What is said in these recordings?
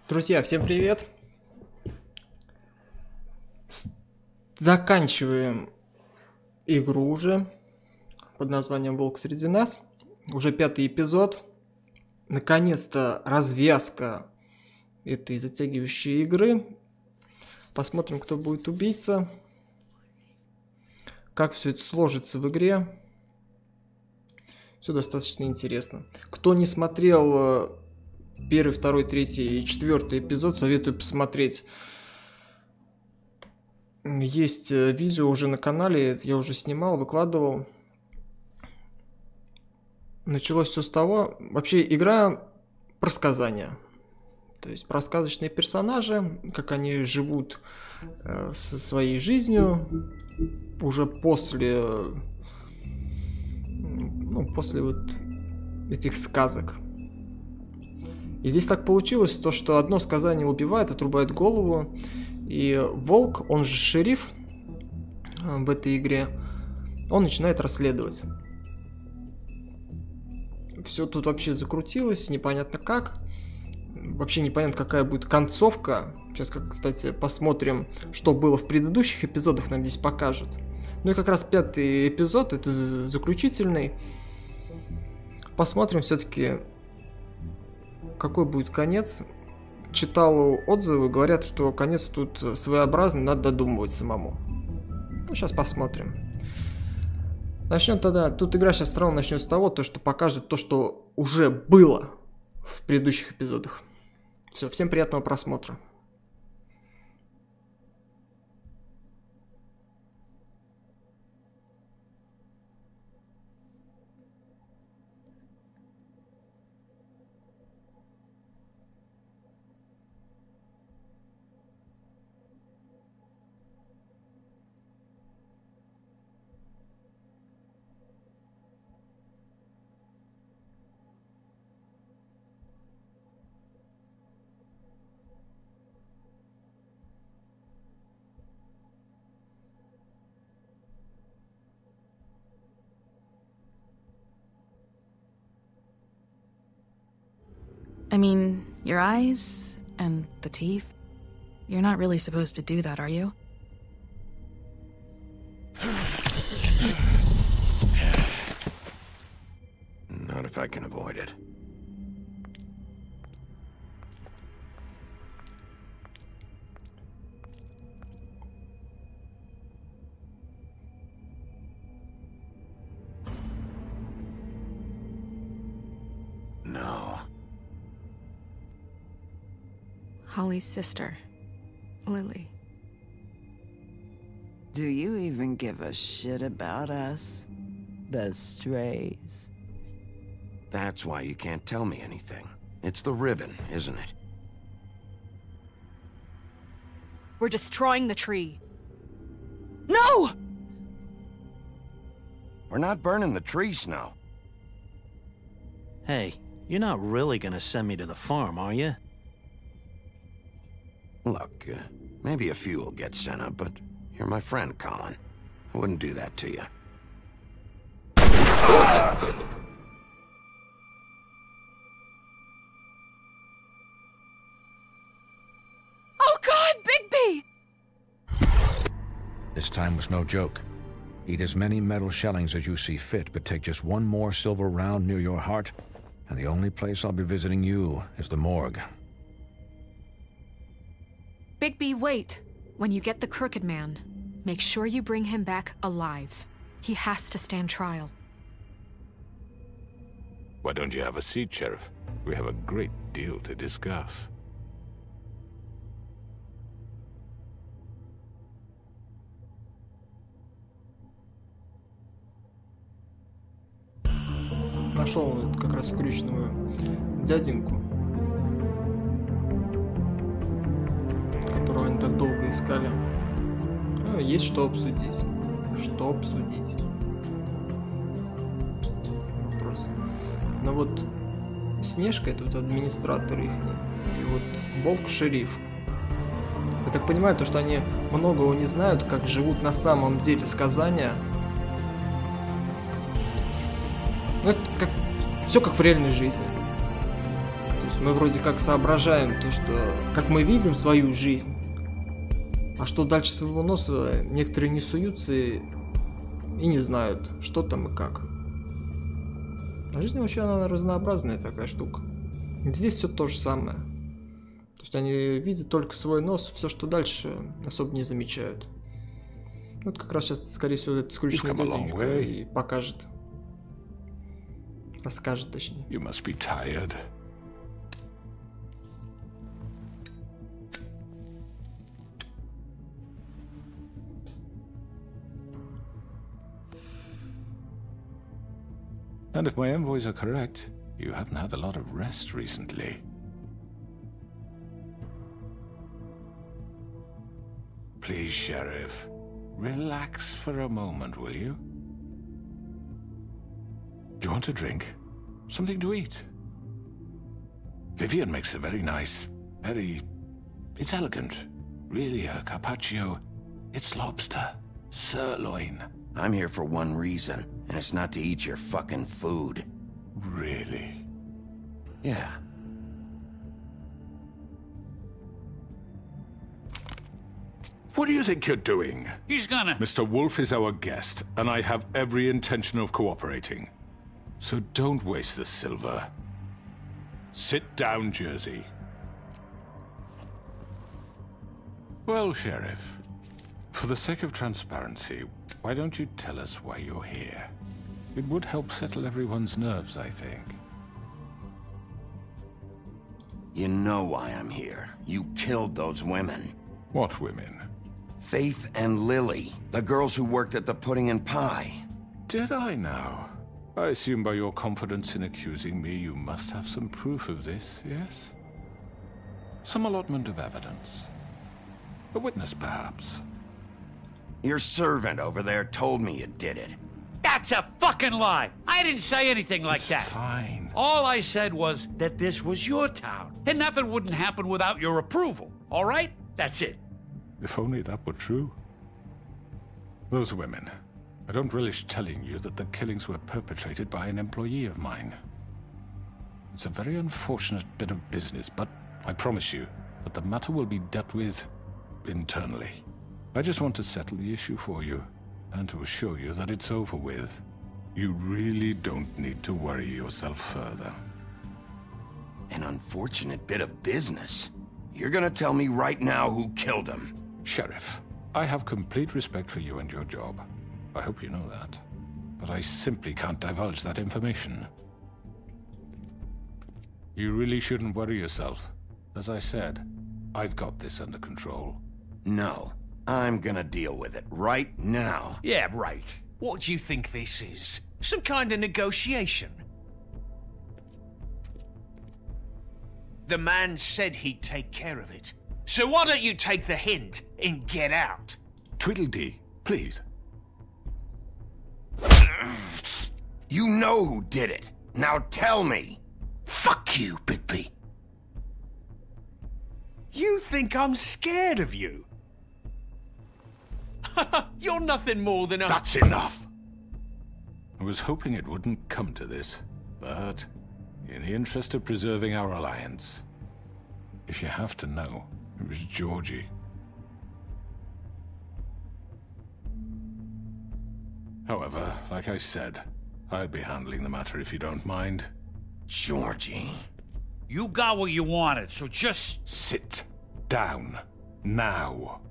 Друзья, всем привет! Заканчиваем игру уже под названием «Волк среди нас». Уже 5-й эпизод. Наконец-то развязка этой затягивающей игры. Посмотрим, кто будет убийца. Как все это сложится в игре. Все достаточно интересно. Кто не смотрел первый, второй, третий и четвертый эпизод, советую посмотреть. Есть видео уже на канале, я уже снимал, выкладывал. Началось все с того, вообще игра про сказания. То есть про сказочные персонажи, как они живут со своей жизнью уже после вот этих сказок. И здесь так получилось, то, что одно сказание убивает, отрубает голову, и волк, он же шериф в этой игре, он начинает расследовать. Все тут вообще закрутилось, непонятно как. Вообще непонятно, какая будет концовка. Сейчас, кстати, посмотрим, что было в предыдущих эпизодах, нам здесь покажут. Ну и как раз 5-й эпизод, это заключительный. Посмотрим все-таки, какой будет конец. Читал отзывы, говорят, что конец тут своеобразный, надо додумывать самому. Ну, сейчас посмотрим. Начнем тогда. Тут игра сейчас сразу начнет с того, что покажет то, что уже было в предыдущих эпизодах. Все, всем приятного просмотра. I mean, your eyes and the teeth. You're not really supposed to do that, are you? Not if I can avoid it. No. Holly's sister, Lily. Do you even give a shit about us? The strays? That's why you can't tell me anything. It's the ribbon, isn't it? We're destroying the tree. No! We're not burning the tree, Snow. Hey, you're not really gonna send me to the farm, are you? Look, maybe a few will get sent up, but you're my friend, Colin. I wouldn't do that to you. Oh God, Bigby! This time was no joke. Eat as many metal shellings as you see fit, but take just one more silver round near your heart, and the only place I'll be visiting you is the morgue. Bigby, wait. When you get the Crooked Man, make sure you bring him back alive. He has to stand trial. Why don't you have a seat, Sheriff? We have a great deal to discuss. Нашел как раз скрюченного дяденьку, которого они так долго искали. Ну, есть что обсудить. Что обсудить? Вопрос. Но вот Снежка, это вот администратор их, и вот Волк шериф. Я так понимаю, то, что они многого не знают, как живут на самом деле сказания. Ну, это как... все как в реальной жизни. То есть Мы вроде как соображаем то, что... Как мы видим свою жизнь. А что дальше своего носа, некоторые не суются и не знают, что там и как. А жизнь вообще, она разнообразная такая штука. Здесь все то же самое. То есть они видят только свой нос, все, что дальше, особо не замечают. Вот как раз сейчас, скорее всего, этот скрюченный дяденечка и покажет. Расскажет, точнее. You must be tired. And if my envoys are correct, you haven't had a lot of rest recently. Please, Sheriff, relax for a moment, will you? Do you want a drink? Something to eat? Vivian makes a very nice, it's elegant. Really a carpaccio. It's lobster. Sirloin. I'm here for one reason, and it's not to eat your fucking food. Really? Yeah. What do you think you're doing? He's gonna... Mr. Wolf is our guest, and I have every intention of cooperating. So don't waste the silver. Sit down, Jersey. Well, Sheriff, for the sake of transparency, why don't you tell us why you're here? It would help settle everyone's nerves, I think. You know why I'm here. You killed those women. What women? Faith and Lily, the girls who worked at the Pudding and Pie. Did I now? I assume by your confidence in accusing me, you must have some proof of this, yes? Some allotment of evidence. A witness, perhaps. Your servant over there told me you did it. That's a fucking lie! I didn't say anything like that. Fine. All I said was that this was your town, and nothing wouldn't happen without your approval, all right? That's it. If only that were true. Those women. I don't relish telling you that the killings were perpetrated by an employee of mine. It's a very unfortunate bit of business, but I promise you that the matter will be dealt with internally. I just want to settle the issue for you, and to assure you that it's over with. You really don't need to worry yourself further. An unfortunate bit of business? You're gonna tell me right now who killed him? Sheriff, I have complete respect for you and your job. I hope you know that. But I simply can't divulge that information. You really shouldn't worry yourself. As I said, I've got this under control. No. I'm gonna deal with it right now. Yeah, right. What do you think this is? Some kind of negotiation? The man said he'd take care of it. So why don't you take the hint and get out? Tweedledee, please. You know who did it. Now tell me. Fuck you, Bigby. You think I'm scared of you? You're nothing more than a... That's enough! I was hoping it wouldn't come to this, but in the interest of preserving our alliance, if you have to know, it was Georgie. However, like I said, I'll be handling the matter if you don't mind. Georgie. You got what you wanted, so just... Sit down. Now.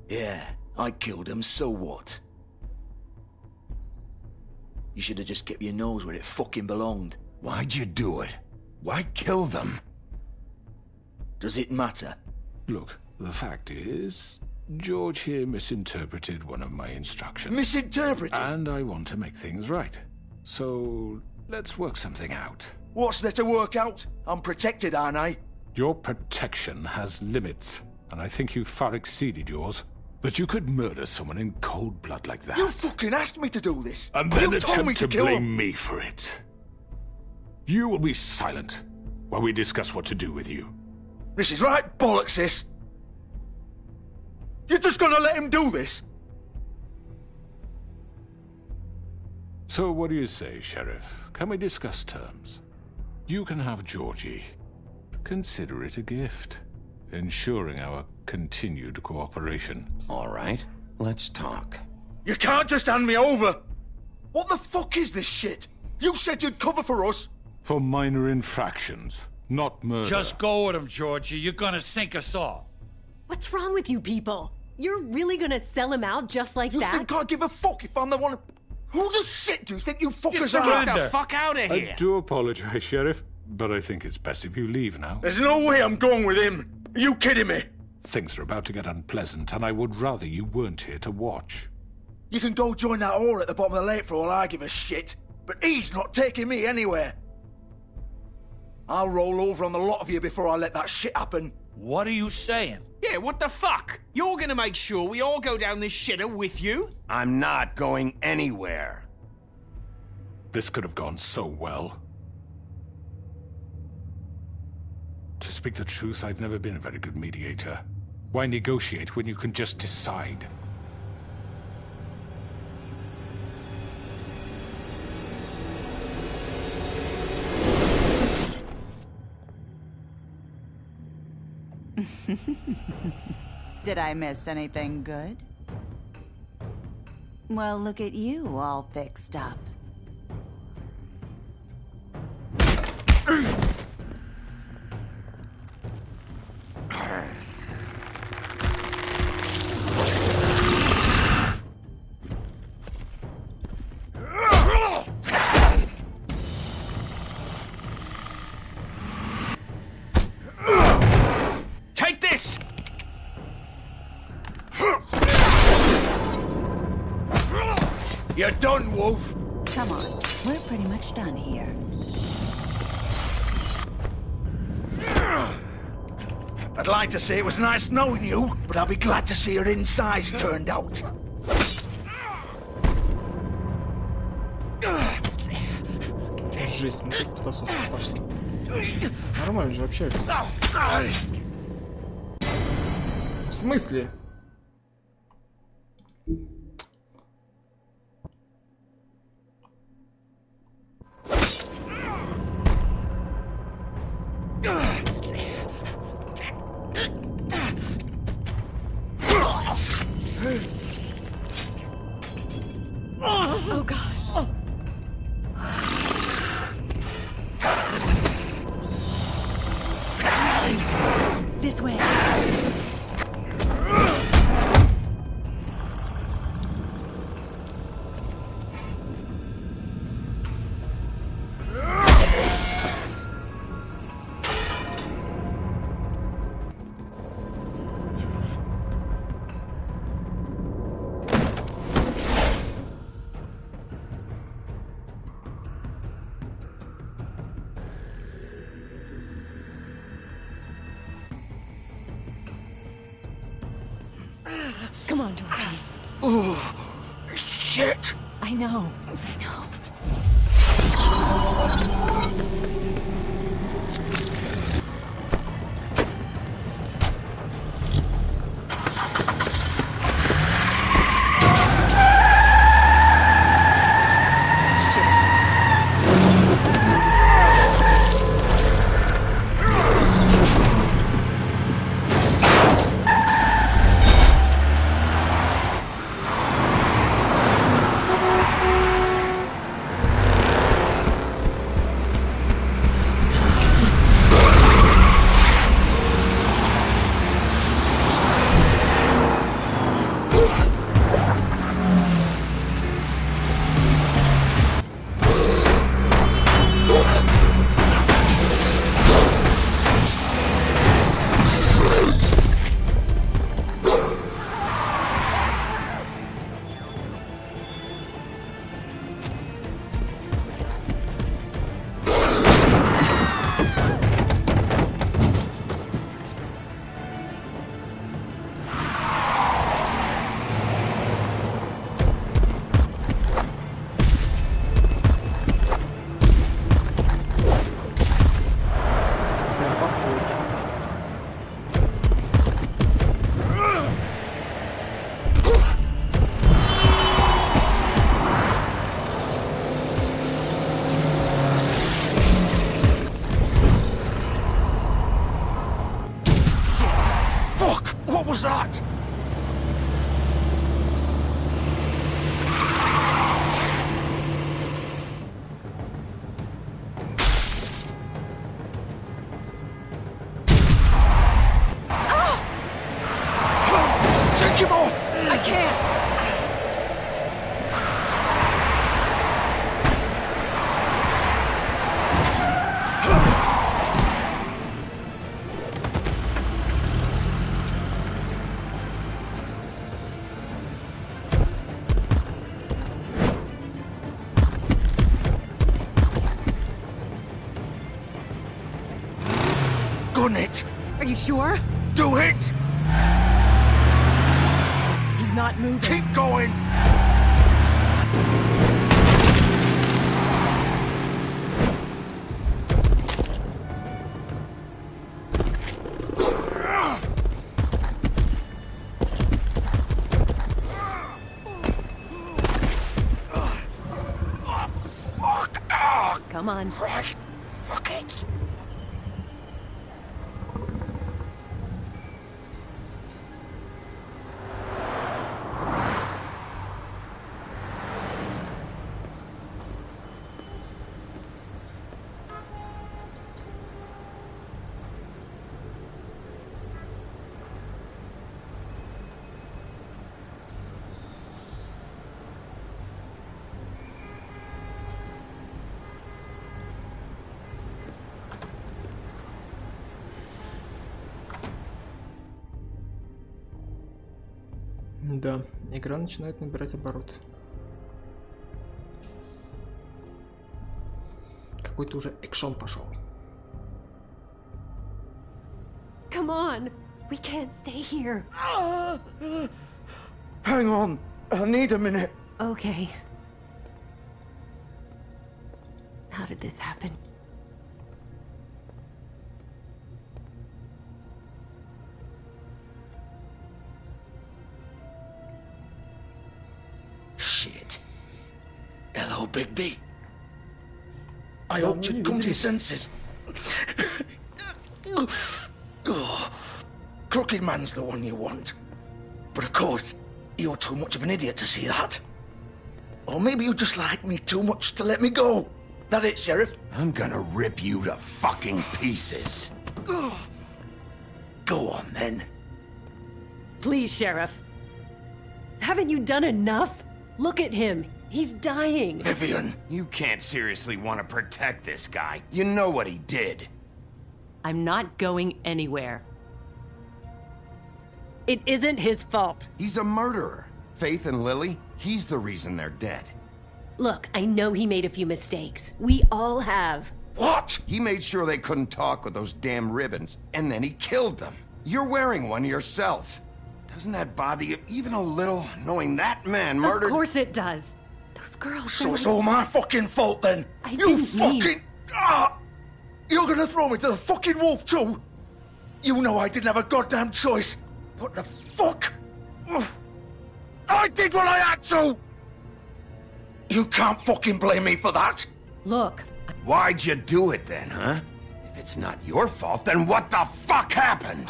Yeah, I killed him, so what? You should have just kept your nose where it fucking belonged. Why'd you do it? Why kill them? Does it matter? Look, the fact is, George here misinterpreted one of my instructions. Misinterpreted? And I want to make things right. So, let's work something out. What's there to work out? I'm protected, aren't I? Your protection has limits, and I think you've far exceeded yours. That you could murder someone in cold blood like that. You fucking asked me to do this! And then you told me attempt to kill blame him. me for it. You will be silent while we discuss what to do with you. This is right bollocks, this! You're just gonna let him do this? So what do you say, Sheriff? Can we discuss terms? You can have Georgie. Consider it a gift, ensuring our continued cooperation. All right, let's talk. You can't just hand me over! What the fuck is this shit? You said you'd cover for us! For minor infractions, not murder. Just go with him, Georgie. You're gonna sink us all. What's wrong with you people? You're really gonna sell him out just like You that? think I give a fuck if I'm the one... Who the shit do you think you fuckers are? Get the fuck out of here! I do apologize, Sheriff, but I think it's best if you leave now. There's no way I'm going with him. Are you kidding me? Things are about to get unpleasant, and I would rather you weren't here to watch. You can go join that whore at the bottom of the lake for all I give a shit. But he's not taking me anywhere. I'll roll over on the lot of you before I let that shit happen. What are you saying? Yeah, what the fuck? You're gonna make sure we all go down this shitter with you? I'm not going anywhere. This could have gone so well. To speak the truth, I've never been a very good mediator. Why negotiate when you can just decide? Did I miss anything good? Well, look at you all fixed up. Take this! You're done, Wolf. Come on, we're pretty much done here. I'd like to say it was nice knowing you, but I'll be glad to see your insides turned out. Жесть, мы тут тусовка пошла. Нормально же общаются. В смысле? Oh god. This way. Come on, Georgie. Oh, shit! I know. was that? Take him off! I can't! Gun it! Are you sure? Do it! He's not moving. Keep going! Come on. Right. Fuck it. Да, игра начинает набирать обороты. Какой-то уже экшон пошел. Come on. We can't stay here. Hang on. I need a minute. Okay. How did this happen? Shit. Hello, Bigby. I hoped you'd come to your senses. Oh, Crooked Man's the one you want. But of course, you're too much of an idiot to see that. Or maybe you just like me too much to let me go. That it, Sheriff? I'm gonna rip you to fucking pieces. Go on, then. Please, Sheriff. Haven't you done enough? Look at him. He's dying. Vivian. You can't seriously want to protect this guy. You know what he did. I'm not going anywhere. It isn't his fault. He's a murderer. Faith and Lily, he's the reason they're dead. Look, I know he made a few mistakes. We all have. What? He made sure they couldn't talk with those damn ribbons, and then he killed them. You're wearing one yourself. Doesn't that bother you even a little, knowing that man murdered— Of course it does. Those girls— So it's all my fucking fault, then? I You didn't fucking— mean— You're gonna throw me to the fucking wolf, too? You know I didn't have a goddamn choice. What the fuck? I did what I had to! You can't fucking blame me for that. Look. Why'd you do it then, huh? If it's not your fault, then what the fuck happened?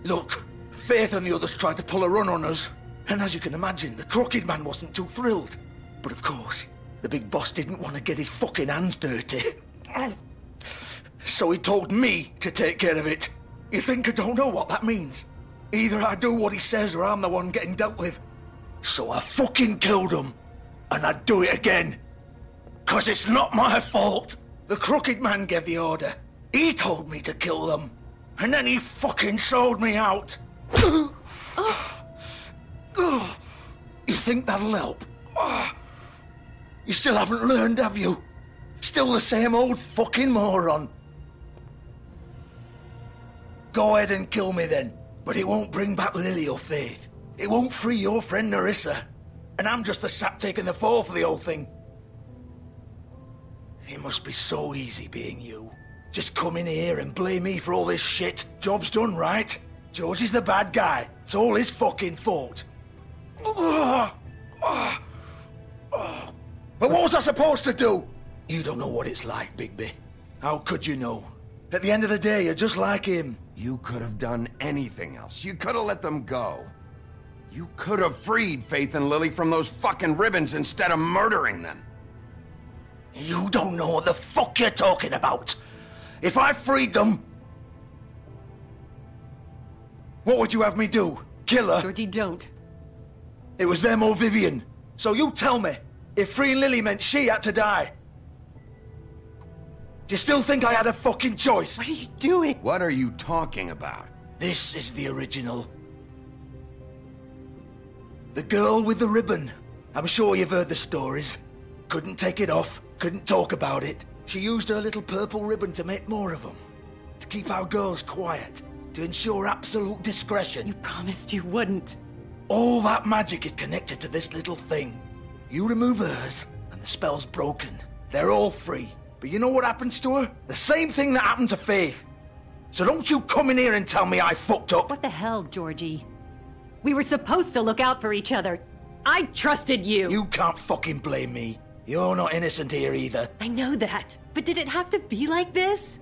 Look, Faith and the others tried to pull a run on us. And as you can imagine, the Crooked Man wasn't too thrilled. But of course, the big boss didn't want to get his fucking hands dirty. So he told me to take care of it. You think I don't know what that means? Either I do what he says or I'm the one getting dealt with. So I fucking killed him. And I'd do it again. 'Cause it's not my fault. The Crooked Man gave the order. He told me to kill them. And then he fucking sold me out. You think that'll help? You still haven't learned, have you? Still the same old fucking moron. Go ahead and kill me then. But it won't bring back Lily or Faith. It won't free your friend Narissa. And I'm just the sap taking the fall for the whole thing. It must be so easy being you. Just come in here and blame me for all this shit. Job's done, right? George is the bad guy. It's all his fucking fault. But what was I supposed to do? You don't know what it's like, Bigby. How could you know? At the end of the day, you're just like him. You could have done anything else. You could have let them go. You could have freed Faith and Lily from those fucking ribbons instead of murdering them. You don't know what the fuck you're talking about. If I freed them... What would you have me do? Kill her? Georgie, don't. It was them or Vivian. So you tell me, if freeing Lily meant she had to die, do you still think I had a fucking choice? What are you doing? What are you talking about? This is the original. The girl with the ribbon. I'm sure you've heard the stories. Couldn't take it off, couldn't talk about it. She used her little purple ribbon to make more of them. To keep our girls quiet. To ensure absolute discretion. You promised you wouldn't. All that magic is connected to this little thing. You remove hers, and the spell's broken. They're all free. But you know what happens to her? The same thing that happened to Faith. So don't you come in here and tell me I fucked up. What the hell, Georgie? We were supposed to look out for each other. I trusted you. You can't fucking blame me. You're not innocent here either. I know that. But did it have to be like this?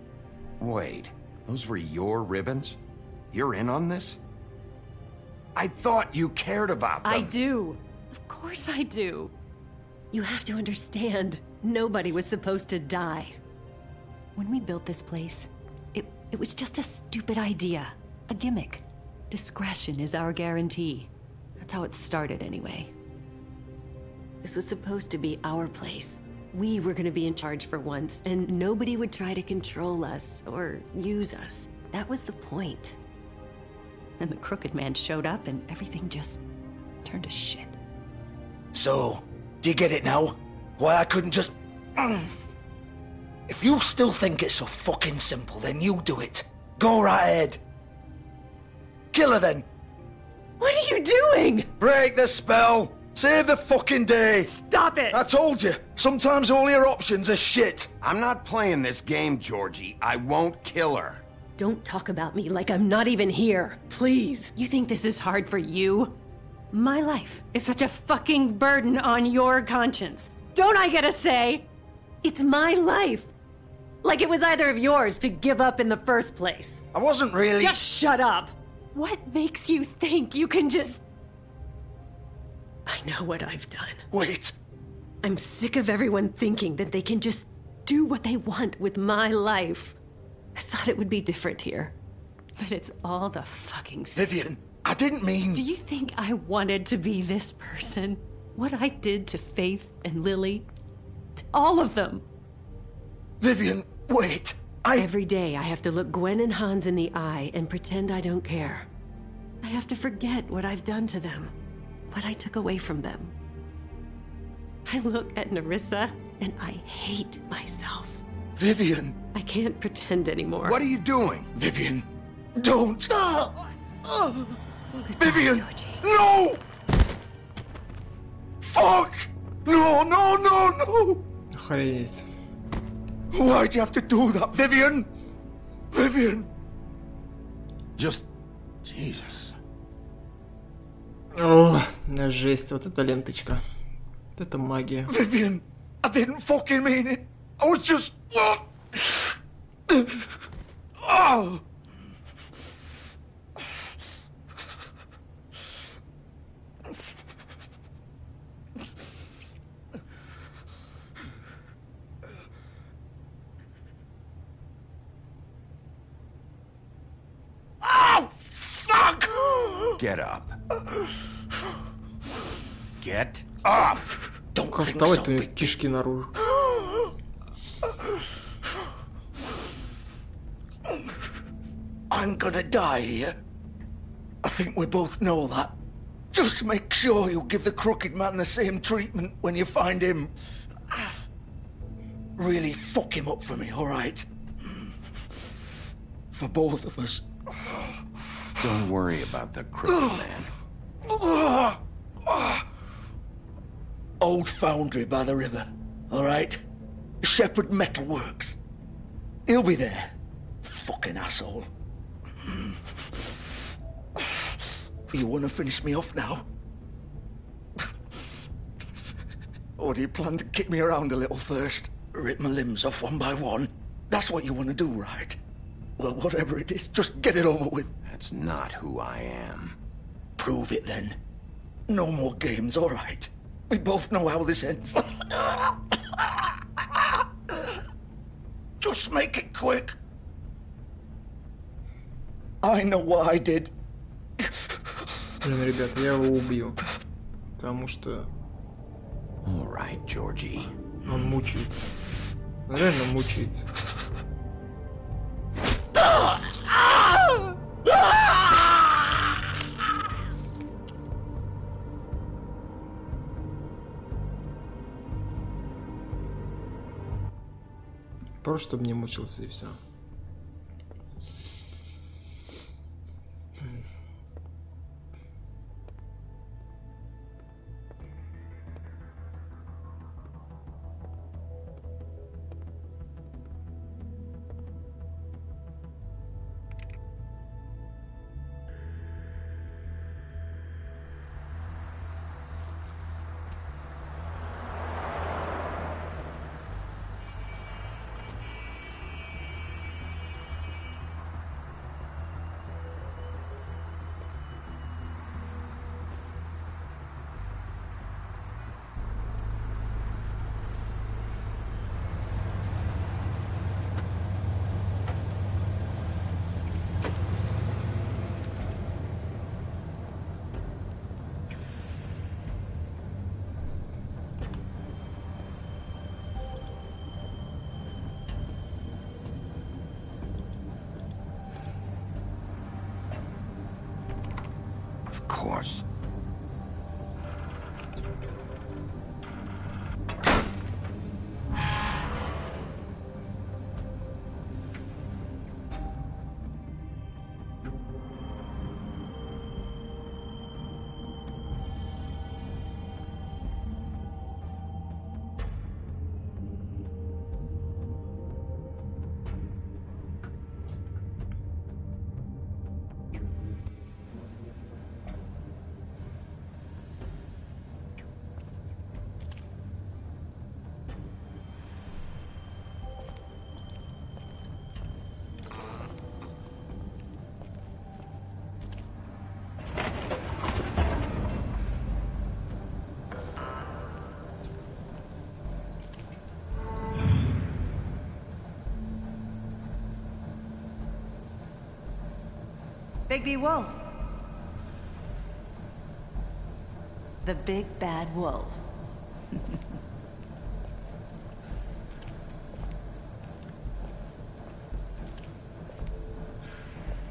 Wait, those were your ribbons? You're in on this? I thought you cared about them. I do. Of course I do. You have to understand, nobody was supposed to die. When we built this place, it was just a stupid idea. A gimmick. Discretion is our guarantee. That's how it started anyway. This was supposed to be our place. We were gonna be in charge for once, and nobody would try to control us or use us. That was the point. Then the crooked man showed up and everything just turned to shit. So, do you get it now? Why I couldn't just... If you still think it's so fucking simple, then you do it. Go right ahead. Kill her then. What are you doing? Break the spell. Save the fucking day. Stop it. I told you. Sometimes all your options are shit. I'm not playing this game, Georgie. I won't kill her. Don't talk about me like I'm not even here. Please. You think this is hard for you? My life is such a fucking burden on your conscience. Don't I get a say? It's my life. Like it was either of yours to give up in the first place. I wasn't really... Just shut up. What makes you think you can just... I know what I've done. Wait. I'm sick of everyone thinking that they can just do what they want with my life. I thought it would be different here. But it's all the fucking... Vivian, I didn't mean... Do you think I wanted to be this person? What I did to Faith and Lily? To all of them? Vivian, wait. Every day I have to look Gwen and Hans in the eye and pretend I don't care. I have to forget what I've done to them. What I took away from them. I look at Nerissa and I hate myself. Vivian. I can't pretend anymore. What are you doing? Vivian, don't. Vivian, Georgie. no! Fuck! No, no, no, no! Охренеть. Why'd you have to do that, Vivian? Vivian! Just... Jesus. О, жесть, вот эта ленточка. Вот это магия. Vivian, I didn't fucking mean it. I was just... Oh. Oh, fuck! Get up. Get up! Don't Как think вставать, so, то big кишки наружу. I'm gonna die here. I think we both know that. Just make sure you give the crooked man the same treatment when you find him. Really fuck him up for me, alright? For both of us. Don't worry about the crooked man. Old foundry by the river, alright? Shepherd Metalworks. He'll be there. Fucking asshole. You wanna finish me off now? Or do you plan to kick me around a little first? Rip my limbs off one by one? That's what you wanna do, right? Well, whatever it is, just get it over with. That's not who I am. Prove it then. No more games, all right? We both know how this ends. Just make it quick. I know what I did. Блин, ребят, я его убил. Потому что... All right, Georgie. Он мучается. Он реально мучается. Просто чтобы не мучился и все. Of course. Bigby Wolf. The big bad wolf.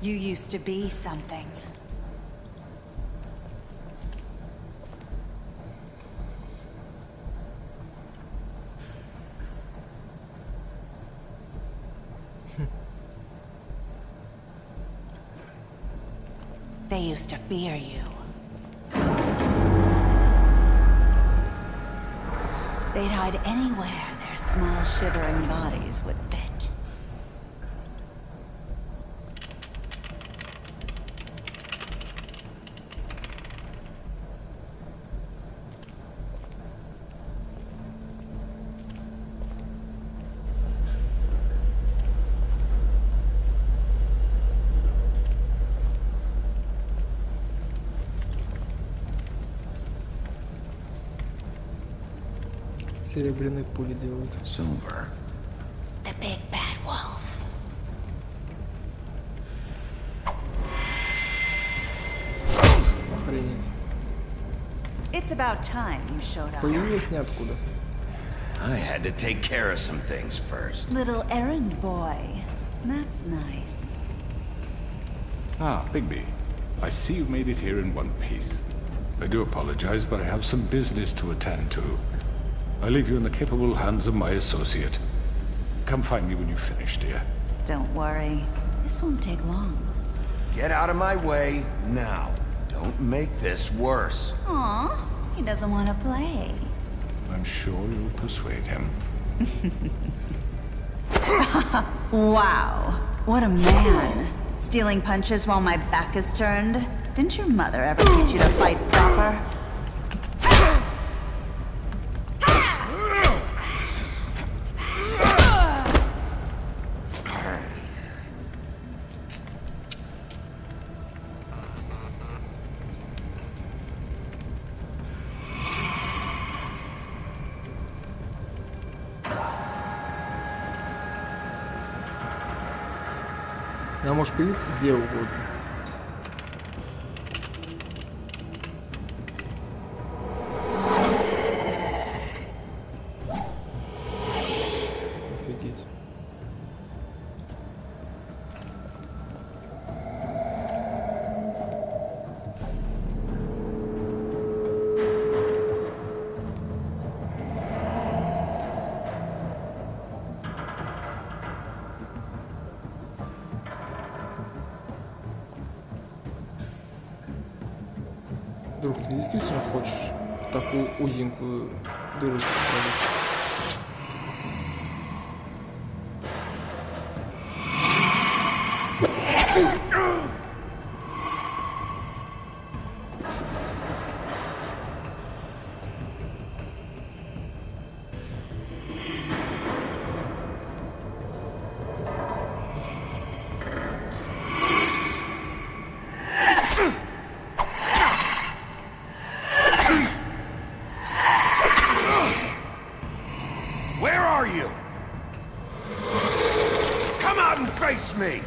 You used to be something. They used to fear you. They'd hide anywhere their small, shivering bodies would fit. Серебряные пули делают. Silver. The big bad wolf. Охренеть. It's about time you showed up. Появилась ниоткуда. I had to take care of some things first. Little errand boy. That's nice. Ah, Bigby. I see you made it here in one piece. I do apologize, but I have some business to attend to. I leave you in the capable hands of my associate. Come find me when you've finished, dear. Don't worry. This won't take long. Get out of my way now. Don't make this worse. Aw, he doesn't want to play. I'm sure you'll persuade him. Wow, what a man. Stealing punches while my back is turned? Didn't your mother ever teach you to fight proper? Она может появиться где угодно. Офигеть. Друг, ты действительно хочешь в такую узенькую дырочку пролезть? Where are you? Come out and face me!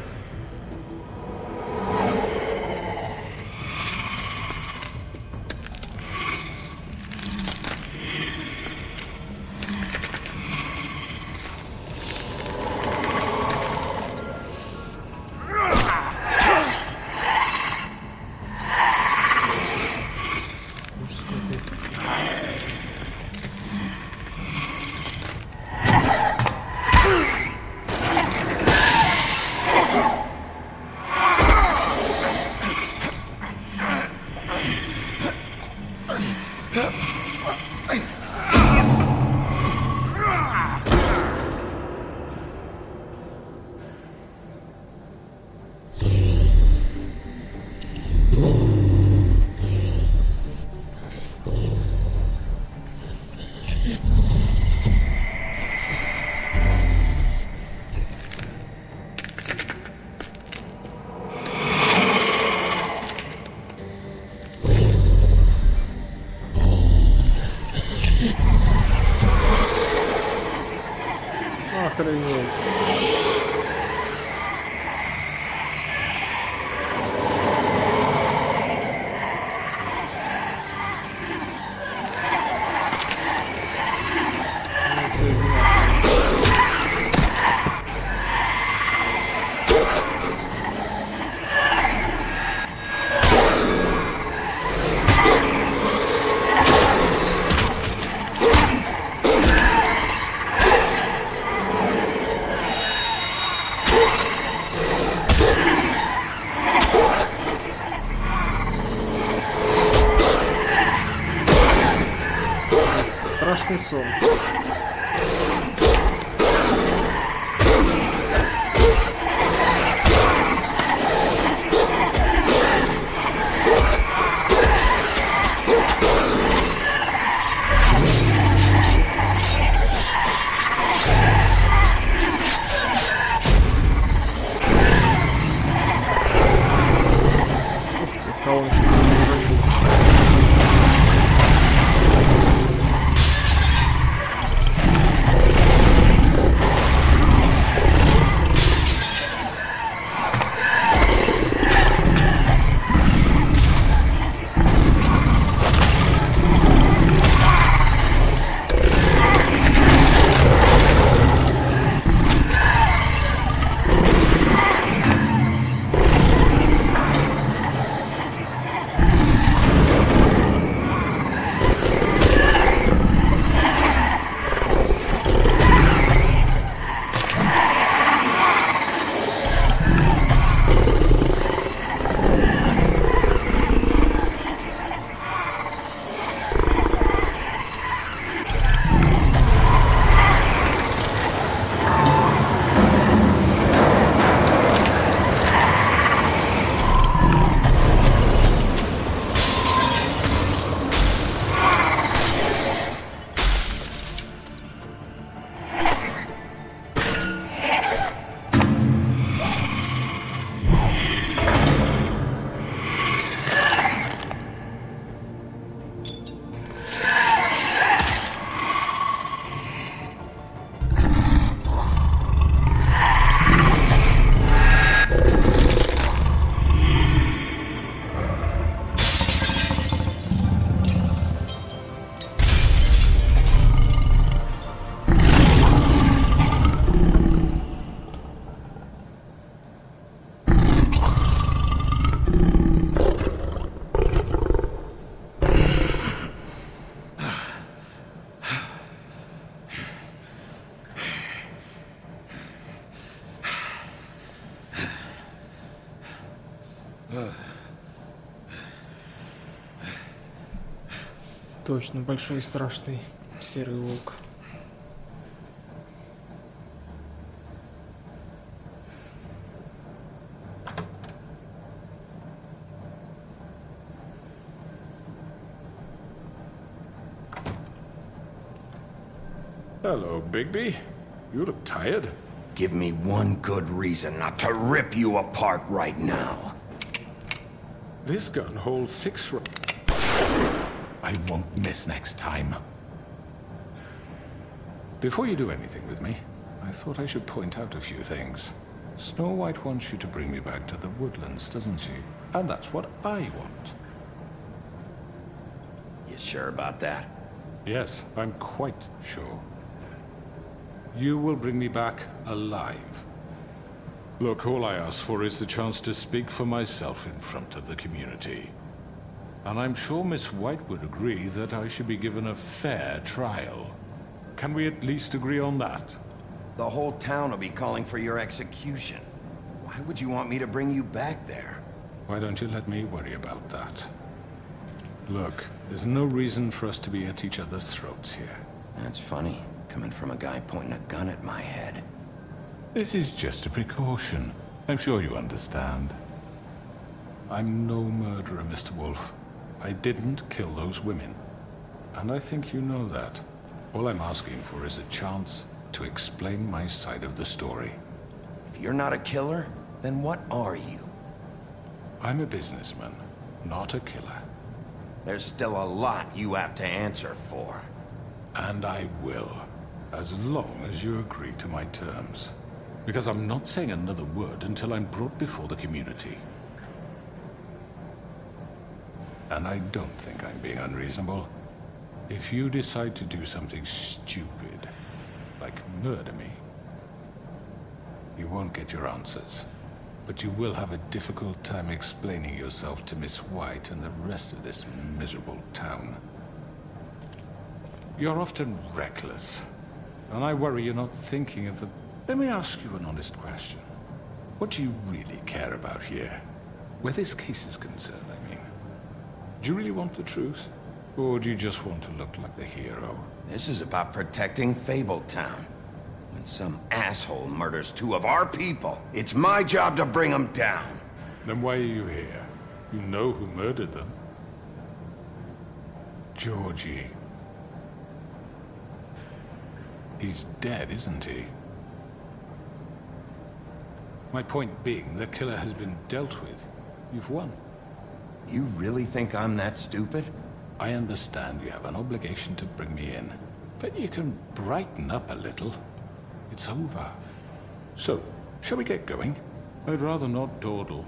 Охренеть. Страшный сон. Ух ты, в кого он еще превратится? Точно, большой и страшный серый волк. Hello, Bigby. You look tired. Give me one good reason not to rip you apart right now. This gun holds 6 rounds. I won't miss next time. Before you do anything with me, I thought I should point out a few things. Snow White wants you to bring me back to the woodlands, doesn't she? And that's what I want. You sure about that? Yes, I'm quite sure. You will bring me back alive. Look, all I ask for is the chance to speak for myself in front of the community. And I'm sure Miss White would agree that I should be given a fair trial. Can we at least agree on that? The whole town will be calling for your execution. Why would you want me to bring you back there? Why don't you let me worry about that? Look, there's no reason for us to be at each other's throats here. That's funny, coming from a guy pointing a gun at my head. This is just a precaution. I'm sure you understand. I'm no murderer, Mr. Wolf. I didn't kill those women. And I think you know that. All I'm asking for is a chance to explain my side of the story. If you're not a killer, then what are you? I'm a businessman, not a killer. There's still a lot you have to answer for. And I will, as long as you agree to my terms. Because I'm not saying another word until I'm brought before the community. And I don't think I'm being unreasonable. If you decide to do something stupid, like murder me, you won't get your answers. But you will have a difficult time explaining yourself to Miss White and the rest of this miserable town. You're often reckless, and I worry you're not thinking of the... Let me ask you an honest question. What do you really care about here? Where this case is concerned, I mean. Do you really want the truth? Or do you just want to look like the hero? This is about protecting Fabletown. When some asshole murders 2 of our people, it's my job to bring them down. Then why are you here? You know who murdered them. Georgie. He's dead, isn't he? My point being, the killer has been dealt with. You've won. You really think I'm that stupid? I understand you have an obligation to bring me in, but you can brighten up a little. It's over. So, shall we get going? I'd rather not dawdle.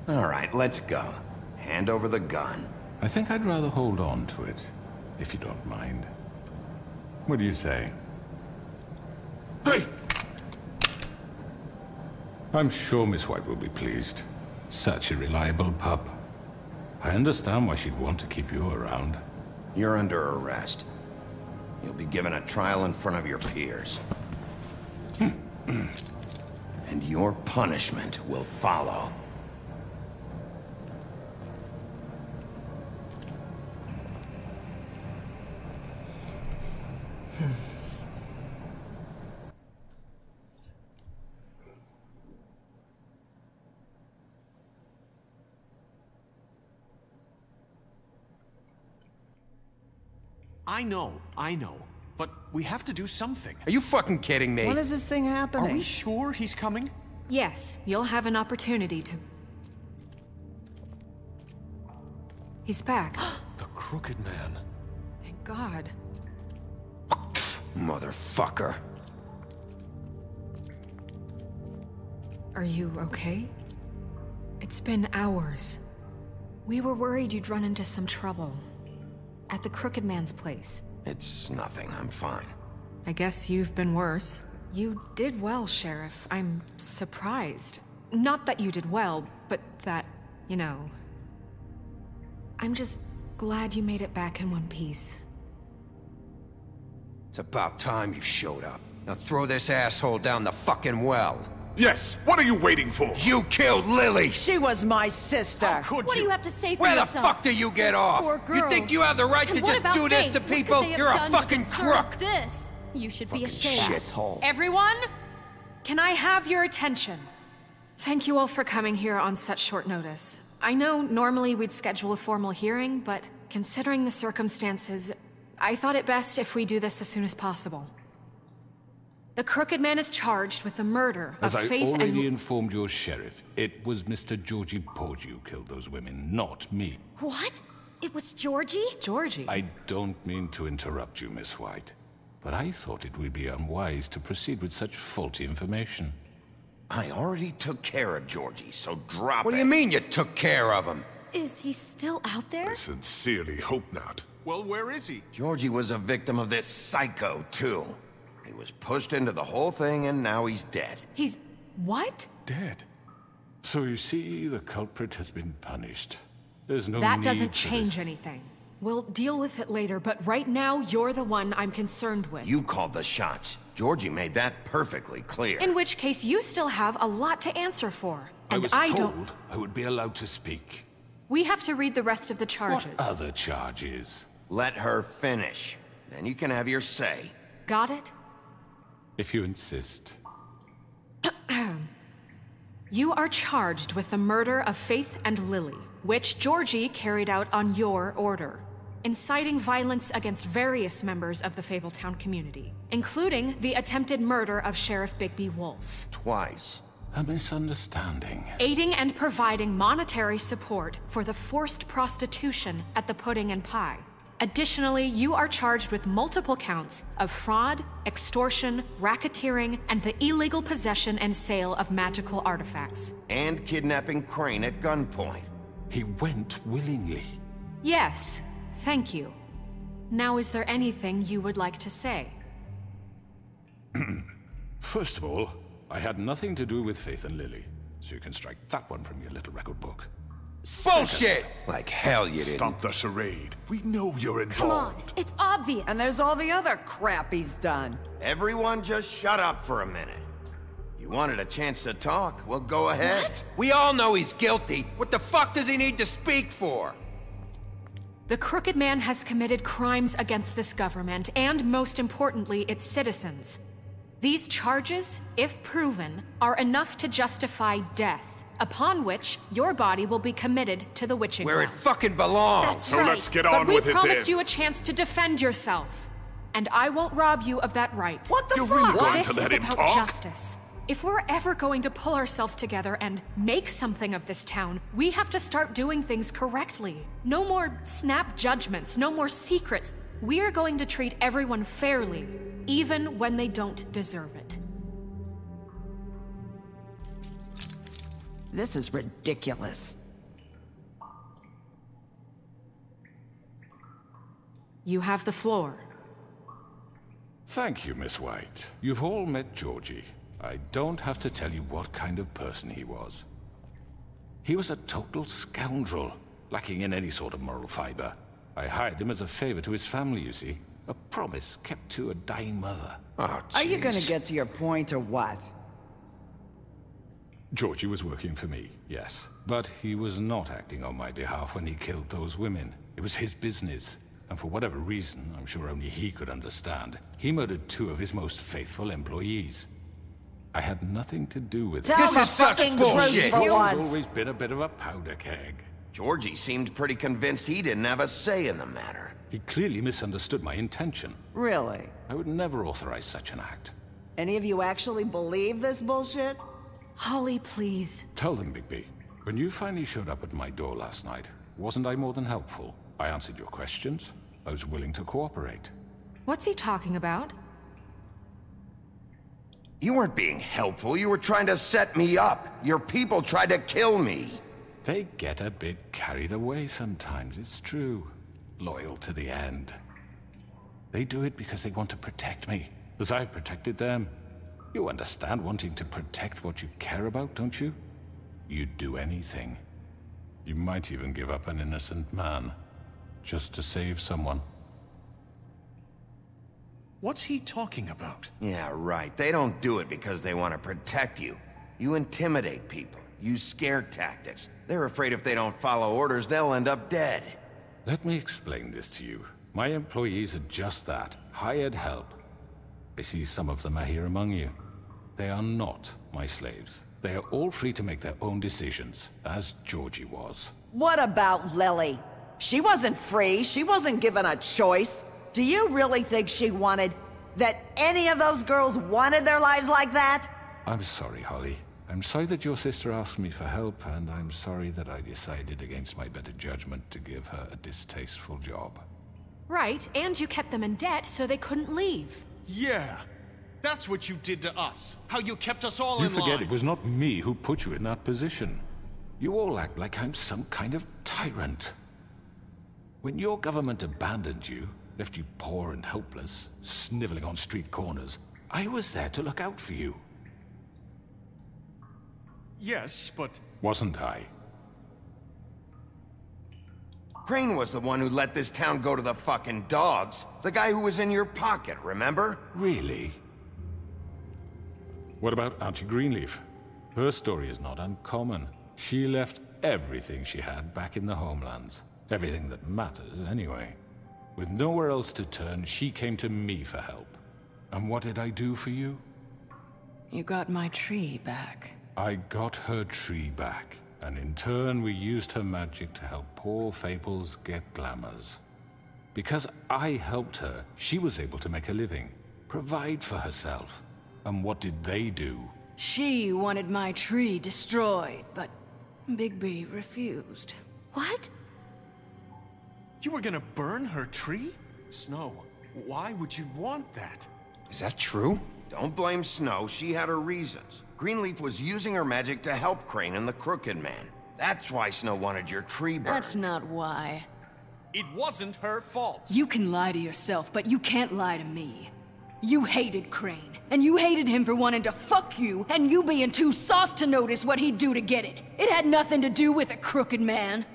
All right, let's go. Hand over the gun. I think I'd rather hold on to it, if you don't mind. What do you say? Hey! I'm sure Miss White will be pleased. Such a reliable pup. I understand why she'd want to keep you around. You're under arrest. You'll be given a trial in front of your peers. And your punishment will follow. I know. But we have to do something. Are you fucking kidding me? When is this thing happening? Are we sure he's coming? Yes, you'll have an opportunity to... He's back. The Crooked Man. Thank God. Motherfucker. Are you okay? It's been hours. We were worried you'd run into some trouble. At the Crooked Man's place. It's nothing, I'm fine. I guess you've been worse. You did well, Sheriff. I'm surprised. Not that you did well, but that, you know... I'm just glad you made it back in one piece. It's about time you showed up. Now throw this asshole down the fucking well. Yes, what are you waiting for? You killed Lily! She was my sister. What do you have to say for Where yourself? the fuck do you get off? You think you have the right to just do this to people? You're a fucking crook! This. You should be ashamed. Shithole. Everyone, can I have your attention? Thank you all for coming here on such short notice. I know normally we'd schedule a formal hearing, but considering the circumstances, I thought it best if we do this as soon as possible. The Crooked Man is charged with the murder of As Faith I and... already informed your sheriff, it was Mr. Georgie Porgy who killed those women, not me. What? It was Georgie? Georgie? I don't mean to interrupt you, Miss White, but I thought it would be unwise to proceed with such faulty information. I already took care of Georgie, so drop it. What do you mean you took care of him? Is he still out there? I sincerely hope not. Well, where is he? Georgie was a victim of this psycho, too. He was pushed into the whole thing, and now he's dead. He's... what? Dead. So you see, the culprit has been punished. There's no That need doesn't for change this. anything. We'll deal with it later, but right now, you're the one I'm concerned with. You called the shots. Georgie made that perfectly clear. In which case, you still have a lot to answer for. And I was don't... told I would be allowed to speak. We have to read the rest of the charges. What other charges? Let her finish. Then you can have your say. Got it? If you insist. You are charged with the murder of Faith and Lily, which Georgie carried out on your order, inciting violence against various members of the Fabletown community, including the attempted murder of Sheriff Bigby Wolf. Twice. A misunderstanding. Aiding and providing monetary support for the forced prostitution at the Pudding and Pie. Additionally, you are charged with multiple counts of fraud, extortion, racketeering, and the illegal possession and sale of magical artifacts. And kidnapping Crane at gunpoint. He went willingly. Yes, thank you. Now, is there anything you would like to say? First of all, I had nothing to do with Faith and Lily, so you can strike that one from your little record book. Bullshit! Like hell you didn't. Stop the charade. We know you're involved. Come on, it's obvious. And there's all the other crap he's done. Everyone just shut up for a minute. You wanted a chance to talk? Well, go ahead. What? We all know he's guilty. What the fuck does he need to speak for? The Crooked Man has committed crimes against this government, and most importantly, its citizens. These charges, if proven, are enough to justify death, upon which your body will be committed to the witching Where it ground. fucking belongs. That's So right. let's get on but with it we promised then. you a chance to defend yourself, and I won't rob you of that right. What the You're fuck? really going This to let is him about talk? justice. If we're ever going to pull ourselves together and make something of this town, we have to start doing things correctly. No more snap judgments, no more secrets. We are going to treat everyone fairly, even when they don't deserve it. This is ridiculous. You have the floor. Thank you, Miss White. You've all met Georgie. I don't have to tell you what kind of person he was. He was a total scoundrel, lacking in any sort of moral fiber. I hired him as a favor to his family, you see. A promise kept to a dying mother. Oh, Are you gonna jeez. get to your point or what? Georgie was working for me, yes. But he was not acting on my behalf when he killed those women. It was his business. And for whatever reason, I'm sure only he could understand, he murdered 2 of his most faithful employees. I had nothing to do with it. Tell the fucking truth for He's once. always been a bit of a powder keg. Georgie seemed pretty convinced he didn't have a say in the matter. He clearly misunderstood my intention. Really? I would never authorize such an act. Any of you actually believe this bullshit? Holly, please. Tell them, Bigby. When you finally showed up at my door last night, wasn't I more than helpful? I answered your questions. I was willing to cooperate. What's he talking about? You weren't being helpful. You were trying to set me up. Your people tried to kill me. They get a bit carried away sometimes, it's true. Loyal to the end. They do it because they want to protect me, as I've protected them. You understand wanting to protect what you care about, don't you? You'd do anything. You might even give up an innocent man, just to save someone. What's he talking about? Yeah, right. They don't do it because they want to protect you. You intimidate people, use scare tactics. They're afraid if they don't follow orders, they'll end up dead. Let me explain this to you. My employees are just that, hired help. I see some of them are here among you. They are not my slaves. They are all free to make their own decisions, as Georgie was. What about Lily? She wasn't free. She wasn't given a choice. Do you really think she wanted... that any of those girls wanted their lives like that? I'm sorry, Holly. I'm sorry that your sister asked me for help, and I'm sorry that I decided against my better judgment to give her a distasteful job. Right, and you kept them in debt so they couldn't leave. Yeah. That's what you did to us. How you kept us all You in line. forget it was not me who put you in that position. You all act like I'm some kind of tyrant. When your government abandoned you, left you poor and helpless, sniveling on street corners, I was there to look out for you. Yes, but... Wasn't I? Crane was the one who let this town go to the fucking dogs. The guy who was in your pocket, remember? Really? What about Auntie Greenleaf? Her story is not uncommon. She left everything she had back in the homelands. Everything that matters, anyway. With nowhere else to turn, she came to me for help. And what did I do for you? You got my tree back. I got her tree back, and in turn we used her magic to help poor Fables get glamours. Because I helped her, she was able to make a living, provide for herself. And what did they do? She wanted my tree destroyed, but Bigby refused. What? You were gonna burn her tree? Snow, why would you want that? Is that true? Don't blame Snow, she had her reasons. Greenleaf was using her magic to help Crane and the Crooked Man. That's why Snow wanted your tree burned. That's not why. It wasn't her fault. You can lie to yourself, but you can't lie to me. You hated Crane, and you hated him for wanting to fuck you, and you being too soft to notice what he'd do to get it. It had nothing to do with a Crooked Man.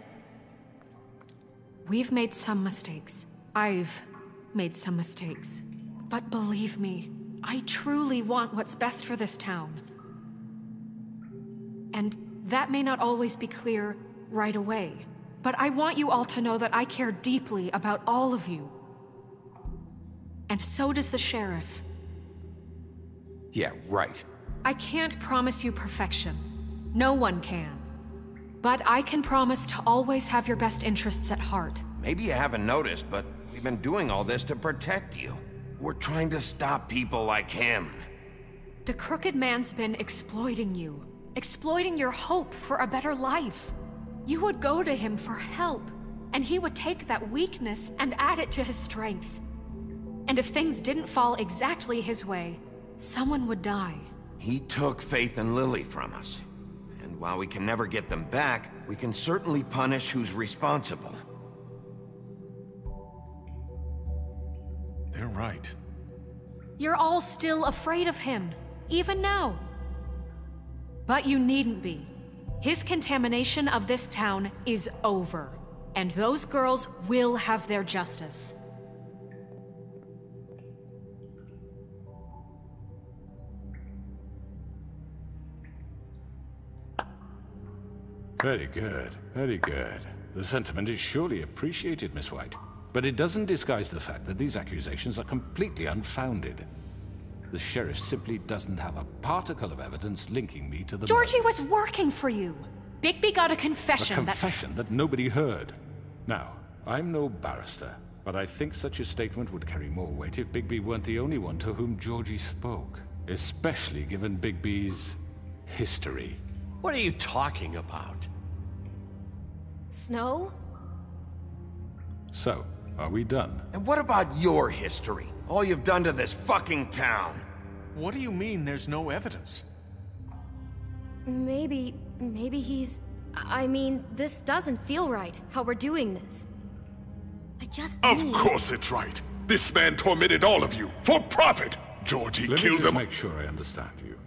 We've made some mistakes. I've made some mistakes. But believe me, I truly want what's best for this town. And that may not always be clear right away, but I want you all to know that I care deeply about all of you. And so does the sheriff. Yeah, right. I can't promise you perfection. No one can. But I can promise to always have your best interests at heart. Maybe you haven't noticed, but we've been doing all this to protect you. We're trying to stop people like him. The Crooked Man's been exploiting you. Exploiting your hope for a better life. You would go to him for help, and he would take that weakness and add it to his strength. And if things didn't fall exactly his way, someone would die. He took Faith and Lily from us. And while we can never get them back, we can certainly punish who's responsible. They're right. You're all still afraid of him, even now. But you needn't be. His contamination of this town is over, and those girls will have their justice. Very good, very good. The sentiment is surely appreciated, Miss White. But it doesn't disguise the fact that these accusations are completely unfounded. The sheriff simply doesn't have a particle of evidence linking me to the Georgie murders. was working for you. Bigby got a confession. A confession that nobody heard. Now, I'm no barrister, but I think such a statement would carry more weight if Bigby weren't the only one to whom Georgie spoke. Especially given Bigby's history. What are you talking about? Snow? So, are we done? And what about your history? All you've done to this fucking town? What do you mean there's no evidence? Maybe he's... I mean, this doesn't feel right, how we're doing this. I just Of need... course it's right. This man tormented all of you, for profit. Georgie Let me killed just them. make sure I understand you.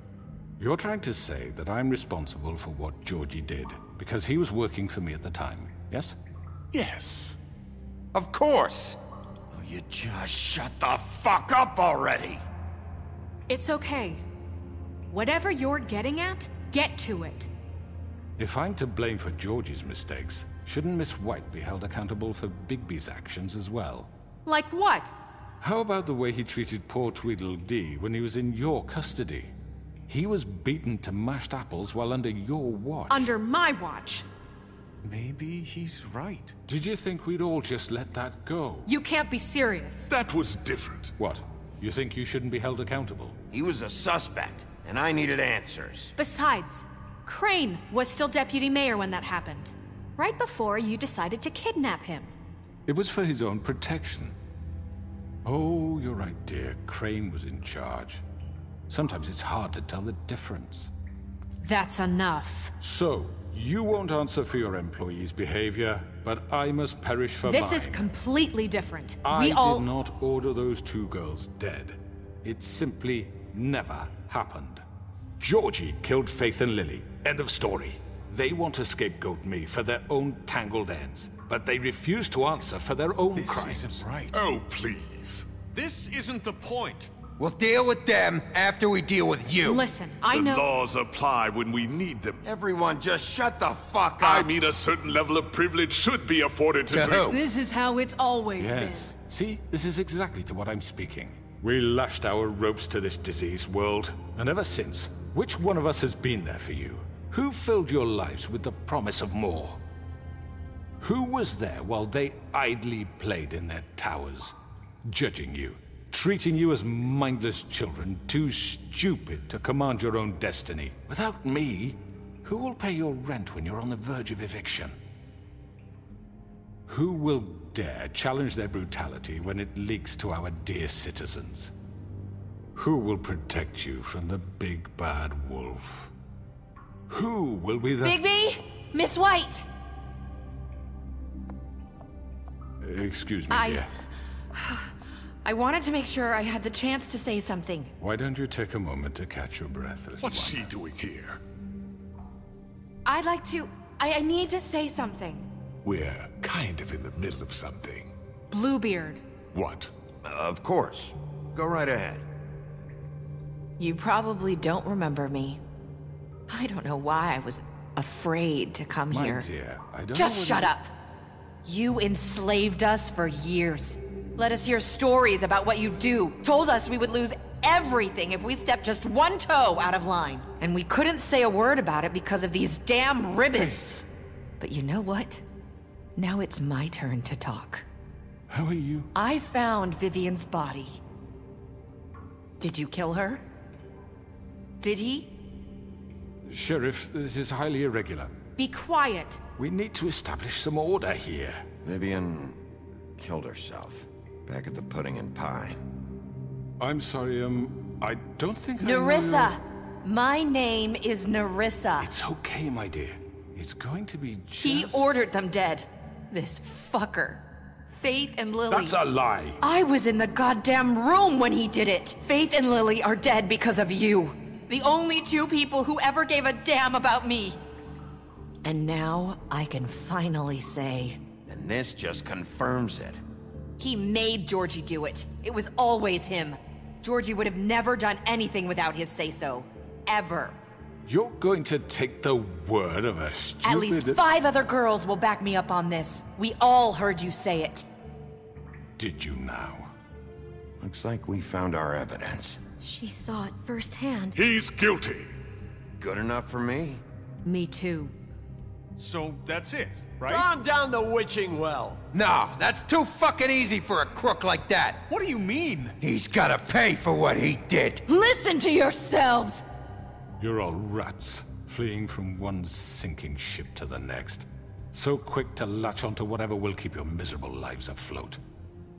You're trying to say that I'm responsible for what Georgie did, because he was working for me at the time, yes? Yes. Of course. Oh, you just shut the fuck up already. It's okay. Whatever you're getting at get to it. If I'm to blame for Georgie's mistakes, shouldn't Miss White be held accountable for Bigby's actions as well? Like what? How about the way he treated poor Tweedledee when he was in your custody? He was beaten to mashed apples while under your watch. Under my watch. Maybe he's right. Did you think we'd all just let that go? You can't be serious. That was different. What? You think you shouldn't be held accountable? He was a suspect, and I needed answers. Besides, Crane was still deputy mayor when that happened. Right before you decided to kidnap him. It was for his own protection. Oh, you're right, dear. Crane was in charge. Sometimes it's hard to tell the difference. That's enough. So, you won't answer for your employees' behavior, but I must perish for mine. This is completely different. I did not order those two girls dead. It simply never happened. Georgie killed Faith and Lily. End of story. They want to scapegoat me for their own tangled ends, but they refuse to answer for their own crimes. This isn't right. Oh, please. This isn't the point. We'll deal with them after we deal with you. Listen, I know— The laws apply when we need them. Everyone just shut the fuck up. I mean, a certain level of privilege should be afforded to who? This is how it's always Yes. See, this is exactly to what I'm speaking. We lashed our ropes to this diseased world, and ever since, which one of us has been there for you? Who filled your lives with the promise of more? Who was there while they idly played in their towers, judging you, treating you as mindless children, too stupid to command your own destiny? Without me, who will pay your rent when you're on the verge of eviction? Who will dare challenge their brutality when it leaks to our dear citizens? Who will protect you from the big bad wolf? Who will be the— Bigby! Miss White! Excuse me, dear. I wanted to make sure I had the chance to say something. Why don't you take a moment to catch your breath, little What's one? she doing here? I'd like to... I need to say something. We're kind of in the middle of something. Bluebeard. What? Of course. Go right ahead. You probably don't remember me. I don't know why I was afraid to come My here. dear, I don't Just know shut whether- up. You enslaved us for years. Let us hear stories about what you do. Told us we would lose everything if we stepped just one toe out of line. And we couldn't say a word about it because of these damn ribbons. But you know what? Now it's my turn to talk. How are you? I found Vivian's body. Did you kill her? Did he? Sheriff, this is highly irregular. Be quiet. We need to establish some order here. Vivian killed herself back at the Pudding and Pie. I'm sorry, I don't think I know Nerissa! your- My name is Nerissa. It's okay, my dear. It's going to be just— He ordered them dead. This fucker. Faith and Lily. That's a lie. I was in the goddamn room when he did it. Faith and Lily are dead because of you. The only two people who ever gave a damn about me. And now I can finally say... And this just confirms it. He made Georgie do it. It was always him. Georgie would have never done anything without his say-so. Ever. You're going to take the word of a stupid— At least 5 other girls will back me up on this. We all heard you say it. Did you now? Looks like we found our evidence. She saw it firsthand. He's guilty. Good enough for me. Me too. So that's it, right? Calm down the witching well. No, that's too fucking easy for a crook like that. What do you mean? He's gotta pay for what he did. Listen to yourselves! You're all rats, fleeing from one sinking ship to the next. So quick to latch onto whatever will keep your miserable lives afloat.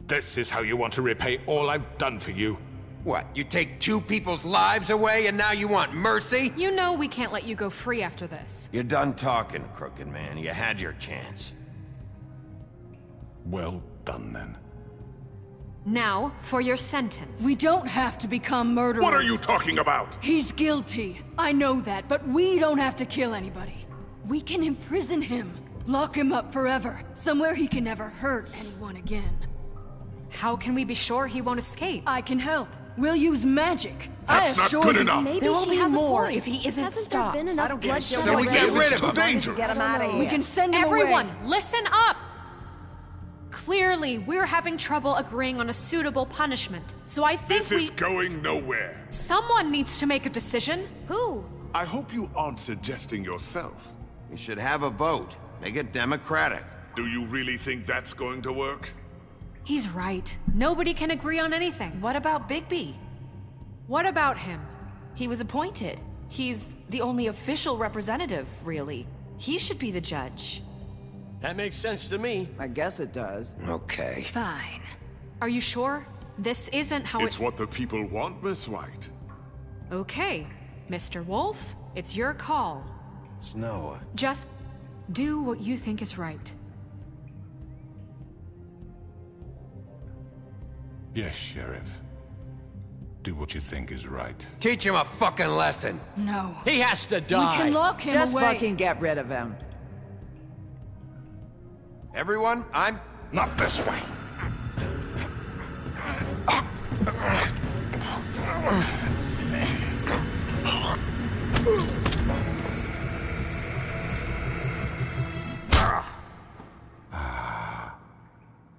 This is how you want to repay all I've done for you? What, you take 2 people's lives away and now you want mercy? You know we can't let you go free after this. You're done talking, crooked man. You had your chance. Well done, then. Now, for your sentence. We don't have to become murderers. What are you talking about? He's guilty. I know that, but we don't have to kill anybody. We can imprison him. Lock him up forever. Somewhere he can never hurt anyone again. How can we be sure he won't escape? I can help. We'll use magic. That's not good enough. Maybe There will she be has more a point. if he isn't Hasn't stopped. there been enough I don't give a bloodshed shit. So we already? get rid of It's too him. dangerous. Get him out of here. We can send him Everyone, away. listen up! Clearly, we're having trouble agreeing on a suitable punishment. So I think This is going nowhere. someone needs to make a decision. Who? I hope you aren't suggesting yourself. We should have a vote. Make it democratic. Do you really think that's going to work? He's right. Nobody can agree on anything. What about Bigby? What about him? He was appointed. He's the only official representative, really. He should be the judge. That makes sense to me. I guess it does. Okay. Fine. Are you sure? This isn't how It's what the people want, Miss White. Okay, Mr. Wolf, it's your call. Snow. Just do what you think is right. Yes, Sheriff. Do what you think is right. Teach him a fucking lesson. No. He has to We die. can lock him Just away. fucking get rid of him. Everyone, I'm... Not this way.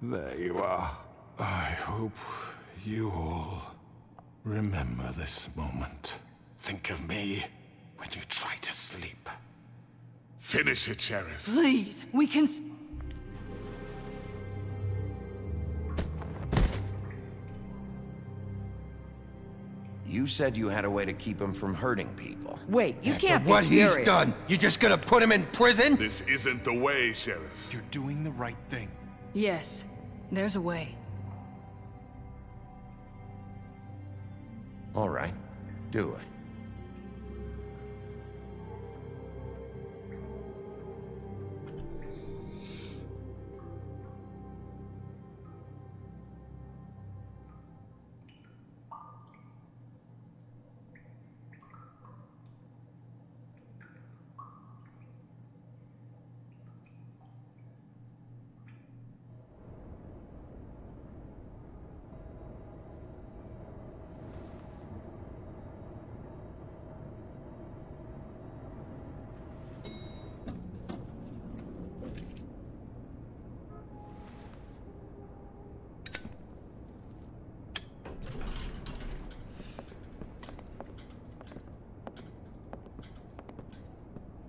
There you are. I hope you all remember this moment. Think of me when you try to sleep. Finish it, Sheriff. Please, we can... You said you had a way to keep him from hurting people. Wait, you can't be What serious. he's done, you just gonna put him in prison? This isn't the way, Sheriff. You're doing the right thing. Yes, there's a way. All right, do it.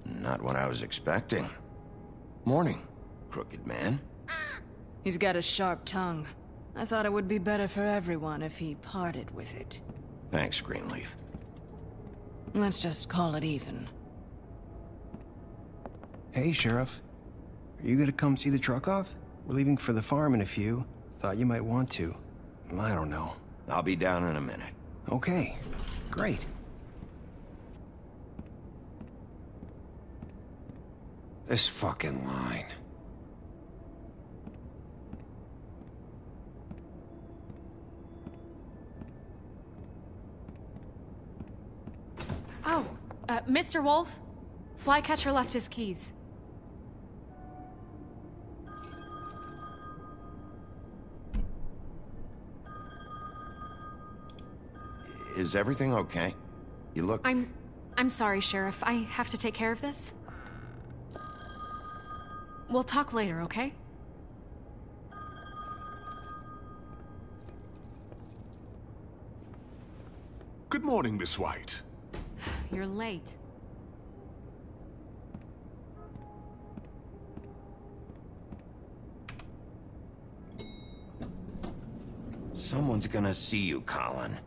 Not what I was expecting. Morning, crooked man. He's got a sharp tongue. I thought it would be better for everyone if he parted with it. Thanks, Greenleaf. Let's just call it even. Hey, Sheriff. Are you gonna come see the truck off? We're leaving for the farm in a few. Thought you might want to. I don't know. I'll be down in a minute. Okay, great. This fucking line. Oh, Mr. Wolf? Flycatcher left his keys. Is everything okay? You look... I'm sorry, Sheriff. I have to take care of this. We'll talk later, okay? Good morning, Miss White. You're late. Someone's gonna see you, Colin.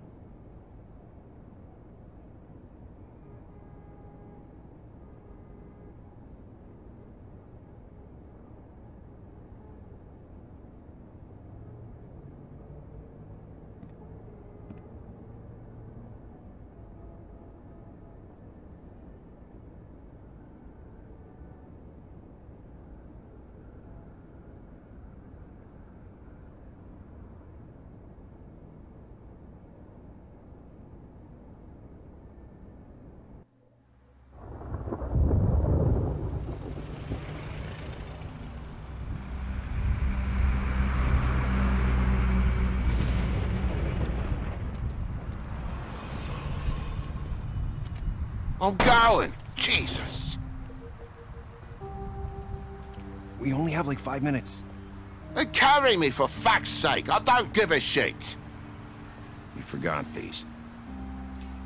I'm going. Jesus. We only have like 5 minutes. Then carry me for fuck's sake. I don't give a shit. You forgot these.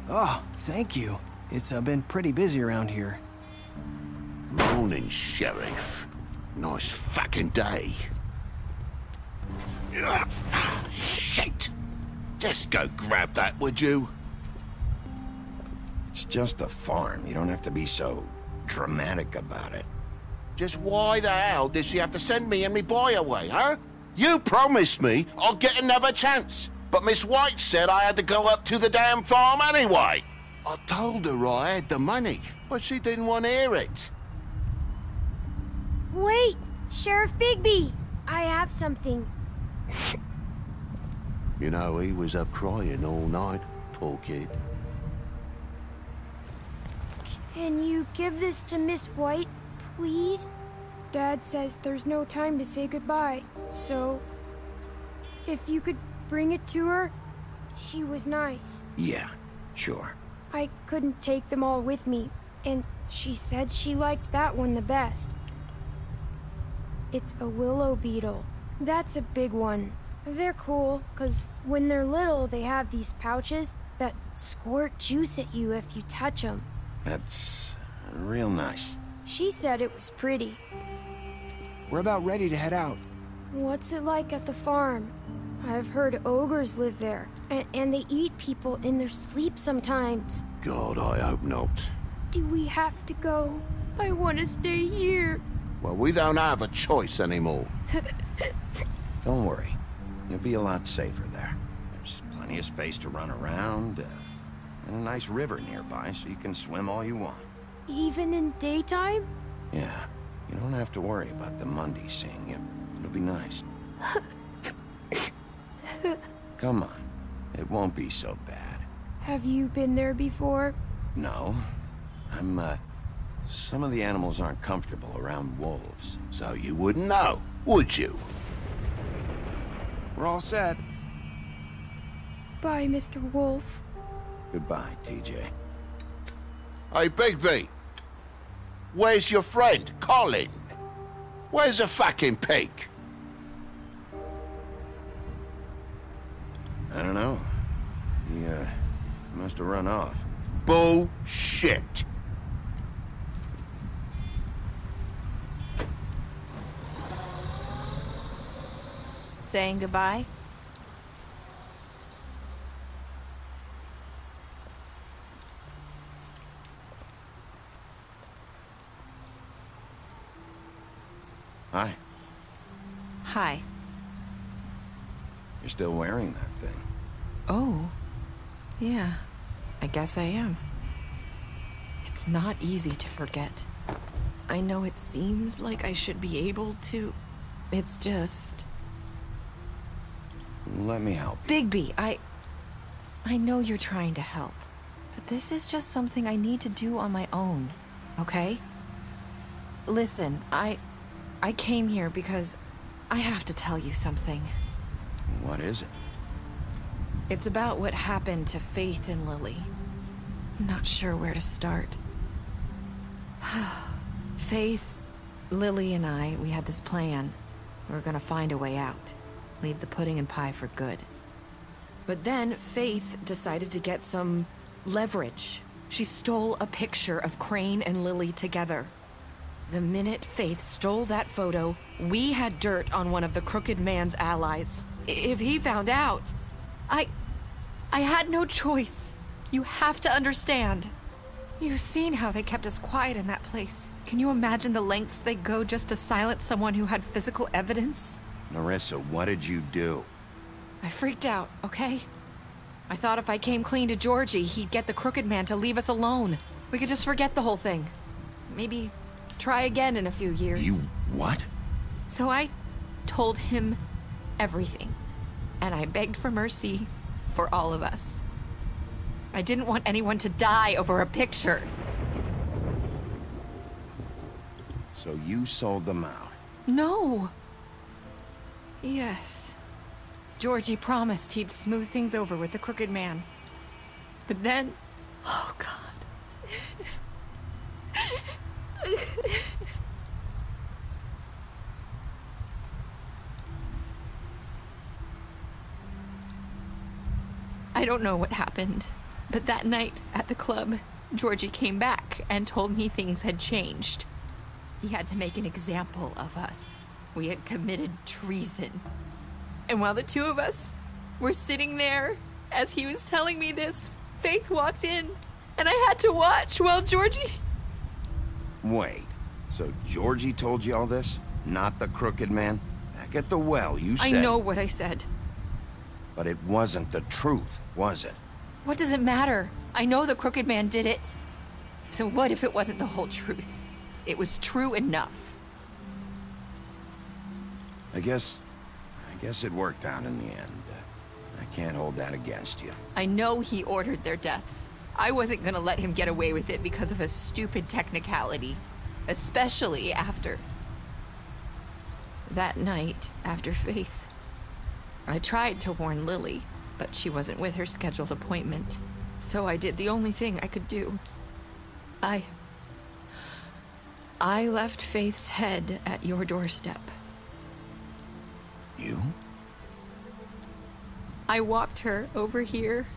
Oh, thank you. It's been pretty busy around here. Morning, Sheriff. Nice fucking day. Shit. Just go grab that, would you? It's just a farm. You don't have to be so dramatic about it. Just why the hell did she have to send me and me boy away, huh? You promised me I'd get another chance, but Miss White said I had to go up to the damn farm anyway. I told her I had the money, but she didn't want to hear it. Wait, Sheriff Bigby, I have something. You know, he was up crying all night, poor kid. Can you give this to Miss White, please? Dad says there's no time to say goodbye, so if you could bring it to her, she was nice. Yeah, sure. I couldn't take them all with me, and she said she liked that one the best. It's a willow beetle. That's a big one. They're cool, 'cause when they're little, they have these pouches that squirt juice at you if you touch them. That's real nice. She said it was pretty. We're about ready to head out. What's it like at the farm? I've heard ogres live there, and they eat people in their sleep sometimes. God, I hope not. Do we have to go? I want to stay here. Well, we don't have a choice anymore. Don't worry. You'll be a lot safer there. There's plenty of space to run around, and a nice river nearby, so you can swim all you want. Even in daytime? Yeah. You don't have to worry about the Mundy seeing you. It'll be nice. Come on. It won't be so bad. Have you been there before? No. Some of the animals aren't comfortable around wolves. So you wouldn't know, would you? We're all set. Bye, Mr. Wolf. Goodbye, TJ. Hey, Bigby. Where's your friend, Colin? Where's the fucking pig? I don't know. He, must have run off. Bullshit. Saying goodbye? Hi. Hi. You're still wearing that thing. Oh. Yeah. I guess I am. It's not easy to forget. I know it seems like I should be able to. It's just... Let me help you. Bigby, I know you're trying to help. But this is just something I need to do on my own. Okay? Listen, I came here because I have to tell you something. What is it? It's about what happened to Faith and Lily. I'm not sure where to start. Faith, Lily, and I, we had this plan. We were gonna find a way out. Leave the pudding and pie for good. But then Faith decided to get some leverage. She stole a picture of Crane and Lily together. The minute Faith stole that photo, we had dirt on one of the crooked man's allies. If he found out, I had no choice. You have to understand. You've seen how they kept us quiet in that place. Can you imagine the lengths they go just to silence someone who had physical evidence? Narissa, what did you do? I freaked out, okay? I thought if I came clean to Georgie, he'd get the crooked man to leave us alone. We could just forget the whole thing. Maybe try again in a few years. You what? So I told him everything. And I begged for mercy for all of us. I didn't want anyone to die over a picture. So you sold them out? No. Yes. Georgie promised he'd smooth things over with the crooked man. But then... Oh, God. I don't know what happened, but that night at the club, Georgie came back and told me things had changed. He had to make an example of us. We had committed treason. And while the two of us were sitting there, as he was telling me this, Faith walked in, and I had to watch while Georgie... Wait, so Georgie told you all this? Not the crooked man? Back at the well, you said... I know what I said. But it wasn't the truth, was it? What does it matter? I know the crooked man did it. So what if it wasn't the whole truth? It was true enough. I guess it worked out in the end. I can't hold that against you. I know he ordered their deaths. I wasn't gonna let him get away with it because of a stupid technicality. Especially after... that night, after Faith. I tried to warn Lily, but she wasn't with her scheduled appointment. So I did the only thing I could do. I left Faith's head at your doorstep. You? I walked her over here,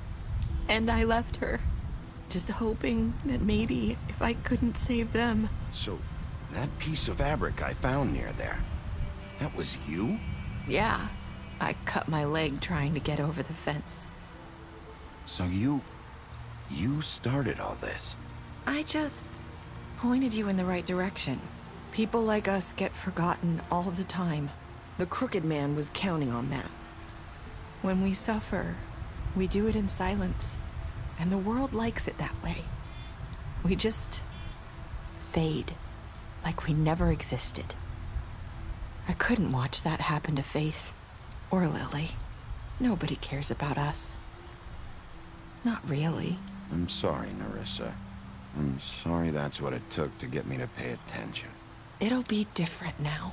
and I left her. Just hoping that maybe if I couldn't save them... So, that piece of fabric I found near there, that was you? Yeah. I cut my leg trying to get over the fence. So you started all this? I just pointed you in the right direction. People like us get forgotten all the time. The crooked man was counting on that. When we suffer, we do it in silence, and the world likes it that way. We just fade, like we never existed. I couldn't watch that happen to Faith. Or Lily. Nobody cares about us. Not really. I'm sorry, Nerissa. I'm sorry that's what it took to get me to pay attention. It'll be different now.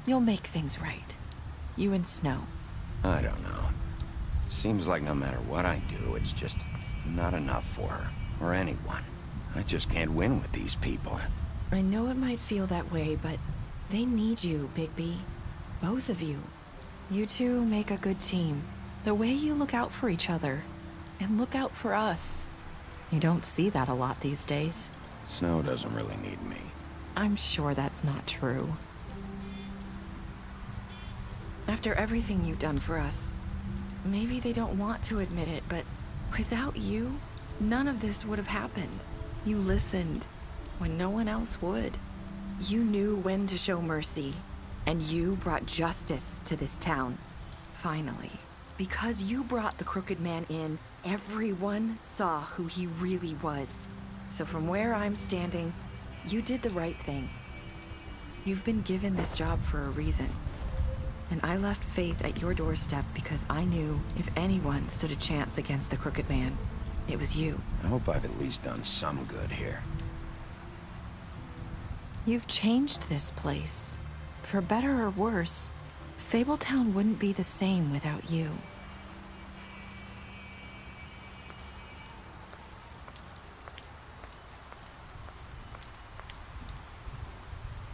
You'll make things right. You and Snow. I don't know. It seems like no matter what I do, it's just not enough for her, or anyone. I just can't win with these people. I know it might feel that way, but they need you, Bigby. Both of you. You two make a good team. The way you look out for each other, and look out for us. You don't see that a lot these days. Snow doesn't really need me. I'm sure that's not true. After everything you've done for us, maybe they don't want to admit it, but without you, none of this would have happened. You listened when no one else would. You knew when to show mercy. And you brought justice to this town. Finally. Because you brought the crooked man in, everyone saw who he really was. So from where I'm standing, you did the right thing. You've been given this job for a reason. And I left Faith at your doorstep because I knew if anyone stood a chance against the crooked man, it was you. I hope I've at least done some good here. You've changed this place. For better or worse, Fabletown wouldn't be the same without you.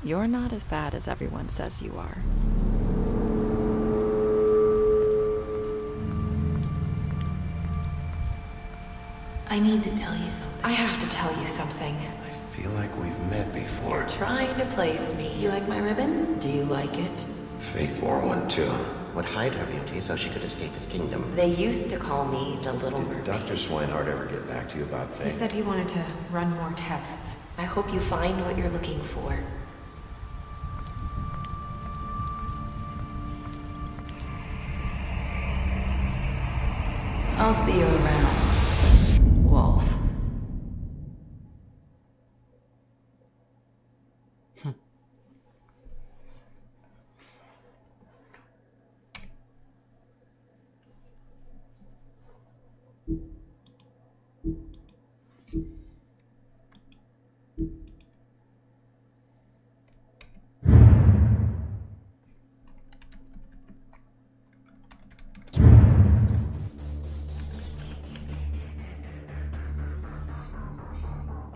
You're not as bad as everyone says you are. I need to tell you something. I have to tell you something. I feel like we've met before. You're trying to place me. You like my ribbon? Do you like it? Faith wore one too. Would hide her beauty so she could escape his kingdom. They used to call me the Little Mermaid. Did Dr. Swinehart ever get back to you about Faith? He said he wanted to run more tests. I hope you find what you're looking for. I'll see you around, Wolf.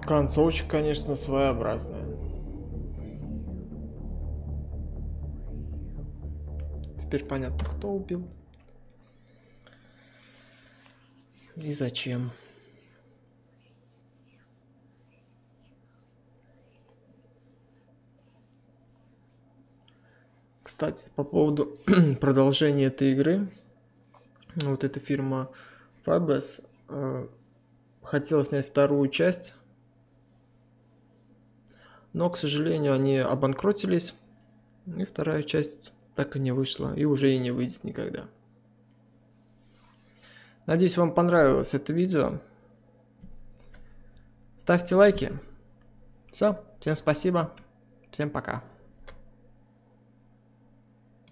Концовочка, конечно, своеобразная. Теперь понятно, кто убил. И зачем. Кстати, по поводу продолжения этой игры. Вот эта фирма Fables хотела снять вторую часть. Но, к сожалению, они обанкротились. И вторая часть так и не вышла. И уже и не выйдет никогда. Надеюсь, вам понравилось это видео. Ставьте лайки. Все, всем спасибо. Всем пока.